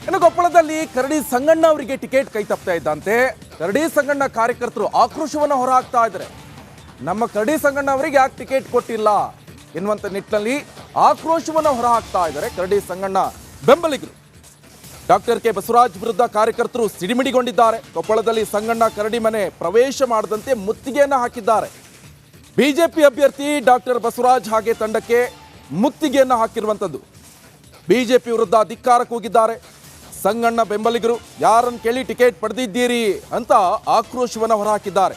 ಇನ್ನು ಕೊಪ್ಪಳದಲ್ಲಿ ಕರಡಿ ಸಂಗಣ್ಣ ಅವರಿಗೆ ಟಿಕೆಟ್ ಕೈ ತಪ್ತಾ ಇದ್ದಂತೆ ಕರಡಿ ಸಂಗಣ್ಣ ಕಾರ್ಯಕರ್ತರು ಆಕ್ರೋಶವನ್ನು ಹೊರಹಾಕ್ತಾ ಇದ್ದಾರೆ. ನಮ್ಮ ಕರಡಿ ಸಂಗಣ್ಣ ಅವರಿಗೆ ಯಾಕೆ ಟಿಕೆಟ್ ಕೊಟ್ಟಿಲ್ಲ ಎನ್ನುವಂತ ನಿಟ್ಟಿನಲ್ಲಿ ಆಕ್ರೋಶವನ್ನು ಹೊರಹಾಕ್ತಾ ಇದ್ದಾರೆ ಕರಡಿ ಸಂಗಣ್ಣ ಬೆಂಬಲಿಗರು. ಡಾಕ್ಟರ್ ಕೆ ಬಸವರಾಜ್ ವಿರುದ್ಧ ಕಾರ್ಯಕರ್ತರು ಸಿಡಿಮಿಡಿಗೊಂಡಿದ್ದಾರೆ. ಕೊಪ್ಪಳದಲ್ಲಿ ಸಂಗಣ್ಣ ಕರಡಿ ಮನೆ ಪ್ರವೇಶ ಮಾಡದಂತೆ ಮುತ್ತಿಗೆಯನ್ನು ಹಾಕಿದ್ದಾರೆ. ಬಿಜೆಪಿ ಅಭ್ಯರ್ಥಿ ಡಾಕ್ಟರ್ ಬಸವರಾಜ್ ಹಾಗೆ ತಂಡಕ್ಕೆ ಮುತ್ತಿಗೆಯನ್ನು ಹಾಕಿರುವಂಥದ್ದು. ಬಿಜೆಪಿ ವಿರುದ್ಧ ಧಿಕ್ಕಾರ ಕೂಗಿದ್ದಾರೆ. ಸಂಗಣ್ಣ ಬೆಂಬಲಿಗರು ಯಾರನ್ನು ಕೇಳಿ ಟಿಕೆಟ್ ಪಡೆದಿದ್ದೀರಿ ಅಂತ ಆಕ್ರೋಶವನ್ನು ಹೊರಹಾಕಿದ್ದಾರೆ.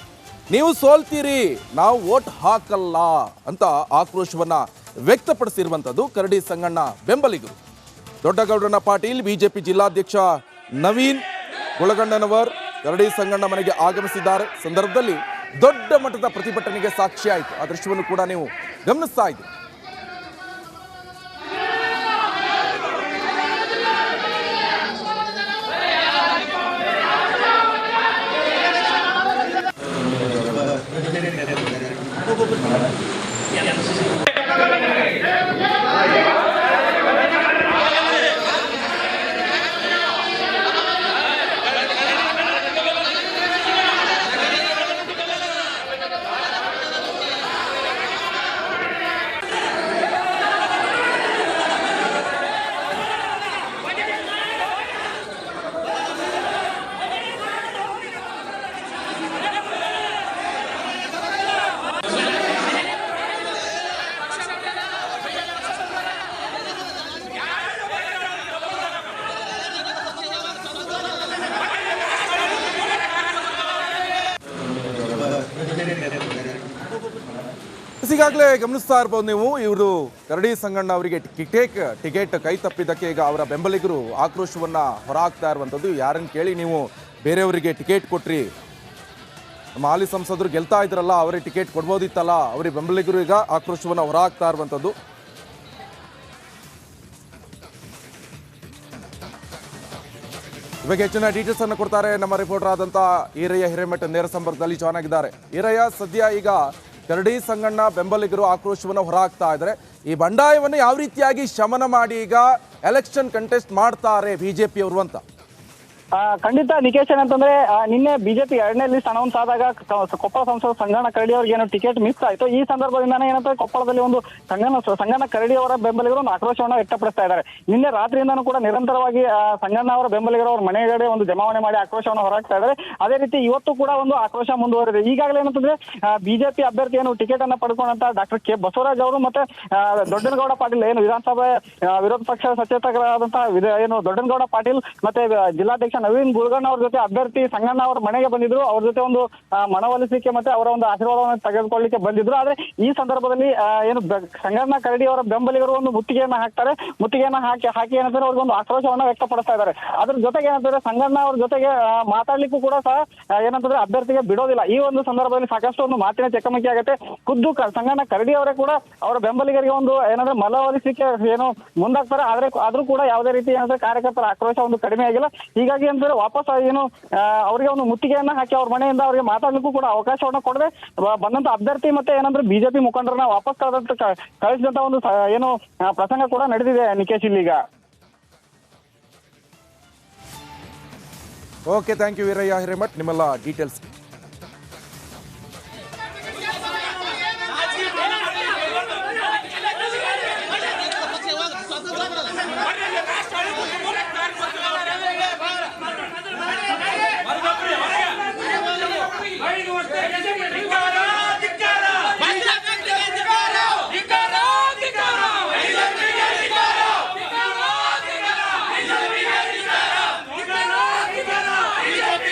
ನೀವು ಸೋಲ್ತೀರಿ, ನಾವು ವೋಟ್ ಹಾಕಲ್ಲ ಅಂತ ಆಕ್ರೋಶವನ್ನು ವ್ಯಕ್ತಪಡಿಸಿರುವಂಥದ್ದು ಕರಡಿ ಸಂಗಣ್ಣ ಬೆಂಬಲಿಗರು. ದೊಡ್ಡಗೌಡನ ಪಾಟೀಲ್, ಬಿಜೆಪಿ ಜಿಲ್ಲಾಧ್ಯಕ್ಷ ನವೀನ್ ಗುಳಗಣ್ಣನವರ್ ಕರಡಿ ಸಂಗಣ್ಣ ಮನೆಗೆ ಆಗಮಿಸಿದ್ದಾರೆ. ಸಂದರ್ಭದಲ್ಲಿ ದೊಡ್ಡ ಮಟ್ಟದ ಪ್ರತಿಭಟನೆಗೆ ಸಾಕ್ಷಿಯಾಯಿತು. ಆ ದೃಶ್ಯವನ್ನು ಕೂಡ ನೀವು ಗಮನಿಸ್ತಾ ಇದ್ದೀರಿ. ಈಗಾಗಲೇ ಗಮನಿಸ್ತಾ ಇರ್ಬೋದು ನೀವು, ಇವರು ಕರಡಿ ಸಂಗಣ್ಣ ಅವರಿಗೆ ಟಿಕೆಟ್ ಕೈ ತಪ್ಪಿದ್ದಕ್ಕೆ ಈಗ ಅವರ ಬೆಂಬಲಿಗರು ಆಕ್ರೋಶವನ್ನ ಹೊರಹಾಕ್ತಾ ಇರುವಂಥದ್ದು. ಯಾರನ್ನು ಕೇಳಿ ನೀವು ಬೇರೆಯವರಿಗೆ ಟಿಕೆಟ್ ಕೊಟ್ರಿ, ನಮ್ಮ ಹಾಲಿ ಸಂಸದರು ಗೆಲ್ತಾ ಇದ್ರಲ್ಲ, ಅವರಿಗೆ ಟಿಕೆಟ್ ಕೊಡ್ಬೋದಿತ್ತಲ್ಲ, ಅವರಿಗೆ ಬೆಂಬಲಿಗರು ಈಗ ಆಕ್ರೋಶವನ್ನ ಹೊರಹಾಕ್ತಾ ಇರುವಂಥದ್ದು. ಇವಾಗ ಹೆಚ್ಚಿನ ಡೀಟೇಲ್ಸ್ ಅನ್ನು ಕೊಡ್ತಾರೆ ನಮ್ಮ ರಿಪೋರ್ಟರ್ ಆದಂತ ಈರಯ್ಯ ಹಿರೇಮಠ ನೇರ ಸಂಪರ್ಕದಲ್ಲಿ ಜಾಯ್ನ್ ಆಗಿದ್ದಾರೆ. ಈರಯ್ಯ, ಸದ್ಯ ಈಗ ಕರಡಿ ಸಂಗಣ್ಣ ಬೆಂಬಲಿಗರು ಆಕ್ರೋಶವನ್ನು ಹೊರಹಾಕ್ತಾ ಇದ್ದಾರೆ. ಈ ಬಂಡಾಯವನ್ನು ಯಾವ ರೀತಿಯಾಗಿ ಶಮನ ಮಾಡಿ ಈಗ ಎಲೆಕ್ಷನ್ ಕಂಟೆಸ್ಟ್ ಮಾಡ್ತಾರೆ ಬಿಜೆಪಿಯವರು ಅಂತ? ಖಂಡಿತ ನಿಕೇಶ್, ಏನಂತಂದ್ರೆ ನಿನ್ನೆ ಬಿಜೆಪಿ 2ನೇ ಲಿಸ್ಟ್ ಅನೌನ್ಸ್ ಆದಾಗ ಕೊಪ್ಪಳ ಸಂಸದ ಸಂಗಣ್ಣ ಕರಡಿ ಅವರಿಗೆ ಏನೋ ಟಿಕೆಟ್ ಮಿಸ್ ಆಯ್ತು. ಈ ಸಂದರ್ಭದಿಂದಾನೇ ಏನಂದ್ರೆ ಕೊಪ್ಪಳದಲ್ಲಿ ಒಂದು ಸಂಗಣ್ಣ ಕರಡಿ ಅವರ ಬೆಂಬಲಿಗರು ಒಂದು ಆಕ್ರೋಶವನ್ನು ವ್ಯಕ್ತಪಡಿಸ್ತಾ ಇದ್ದಾರೆ. ನಿನ್ನೆ ರಾತ್ರಿಯಿಂದನೂ ಕೂಡ ನಿರಂತರವಾಗಿ ಸಂಗಣ್ಣ ಅವರ ಬೆಂಬಲಿಗರು ಅವ್ರ ಮನೆಗಡೆ ಒಂದು ಜಮಾವಣೆ ಮಾಡಿ ಆಕ್ರೋಶವನ್ನು ಹೊರಹಾಕ್ತಾ ಇದ್ದಾರೆ. ಅದೇ ರೀತಿ ಇವತ್ತು ಕೂಡ ಒಂದು ಆಕ್ರೋಶ ಮುಂದುವರೆದಿದೆ. ಈಗಾಗಲೇ ಏನಂತಂದ್ರೆ ಬಿಜೆಪಿ ಅಭ್ಯರ್ಥಿ ಏನು ಟಿಕೆಟ್ ಅನ್ನ ಪಡ್ಕೊಂಡಂತ ಡಾಕ್ಟರ್ ಕೆ ಬಸವರಾಜ್ ಅವರು ಮತ್ತೆ ದೊಡ್ಡನಗೌಡ ಪಾಟೀಲ್ ಏನು ವಿಧಾನಸಭೆ ವಿರೋಧ ಪಕ್ಷ ಸಚೇತಕರಾದಂತಹ ಏನು ದೊಡ್ಡನಗೌಡ ಪಾಟೀಲ್ ಮತ್ತೆ ಜಿಲ್ಲಾಧ್ಯಕ್ಷ ನವೀನ್ ಗುಳಗಣ್ಣ ಅವ್ರ ಜೊತೆ ಅಭ್ಯರ್ಥಿ ಸಂಗಣ್ಣ ಅವರ ಮನೆಗೆ ಬಂದಿದ್ರು. ಅವ್ರ ಜೊತೆ ಒಂದು ಮನವೊಲಿಸಲಿಕ್ಕೆ ಮತ್ತೆ ಅವರ ಒಂದು ಆಶೀರ್ವಾದವನ್ನು ತೆಗೆದುಕೊಳ್ಳಲಿಕ್ಕೆ ಬಂದಿದ್ರು. ಆದ್ರೆ ಈ ಸಂದರ್ಭದಲ್ಲಿ ಏನು ಸಂಗಣ್ಣ ಕರಡಿ ಅವರ ಬೆಂಬಲಿಗರು ಒಂದು ಮುತ್ತಿಗೆಯನ್ನ ಹಾಕ್ತಾರೆ. ಮುತ್ತಿಗೆಯನ್ನ ಹಾಕಿ ಏನಂತಾರೆ ಅವ್ರಿಗೆ ಒಂದು ಆಕ್ರೋಶವನ್ನ ವ್ಯಕ್ತಪಡಿಸ್ತಾ ಇದ್ದಾರೆ. ಅದ್ರ ಜೊತೆಗೆ ಏನಂತಂದ್ರೆ ಸಂಗಣ್ಣ ಅವ್ರ ಜೊತೆಗೆ ಮಾತಾಡ್ಲಿಕ್ಕೂ ಕೂಡ ಸಹ ಏನಂತಂದ್ರೆ ಅಭ್ಯರ್ಥಿಗೆ ಬಿಡೋದಿಲ್ಲ. ಈ ಒಂದು ಸಂದರ್ಭದಲ್ಲಿ ಸಾಕಷ್ಟು ಒಂದು ಮಾತಿನ ಚಕಮಕಿ ಆಗುತ್ತೆ. ಖುದ್ದು ಸಂಗಣ್ಣ ಕರಡಿ ಅವರೇ ಕೂಡ ಅವರ ಬೆಂಬಲಿಗರಿಗೆ ಒಂದು ಏನಂದ್ರೆ ಮನವೊಲಿಸಲಿಕ್ಕೆ ಏನು ಮುಂದಾಗ್ತಾರೆ. ಆದ್ರೂ ಕೂಡ ಯಾವುದೇ ರೀತಿ ಏನಂದ್ರೆ ಕಾರ್ಯಕರ್ತರ ಆಕ್ರೋಶ ಒಂದು ಕಡಿಮೆ ಆಗಿಲ್ಲ. ಹೀಗಾಗಿ ಅಂದ್ರೆ ವಾಪಸ್ ಏನು ಅವರಿಗೆ ಒಂದು ಮುತ್ತಿಗೆಯನ್ನ ಹಾಕಿ ಅವ್ರ ಮನೆಯಿಂದ ಅವರಿಗೆ ಮಾತಾಡ್ಲಿಕ್ಕೂ ಕೂಡ ಅವಕಾಶವನ್ನ ಕೊಡದೆ ಬಂದಂತ ಅಭ್ಯರ್ಥಿ ಮತ್ತೆ ಏನಂದ್ರೆ ಬಿಜೆಪಿ ಮುಖಂಡರನ್ನ ವಾಪಸ್ ಕಳಿಸಿದಂತ ಒಂದು ಏನು ಪ್ರಸಂಗ ಕೂಡ ನಡೆದಿದೆ ನಿಕೇಶ್ ಇಲ್ಲಿಗ. Okay, thank you Veerayya Hiremath ನಿಮ್ಮೆಲ್ಲ ಡೀಟೇಲ್ಸ್.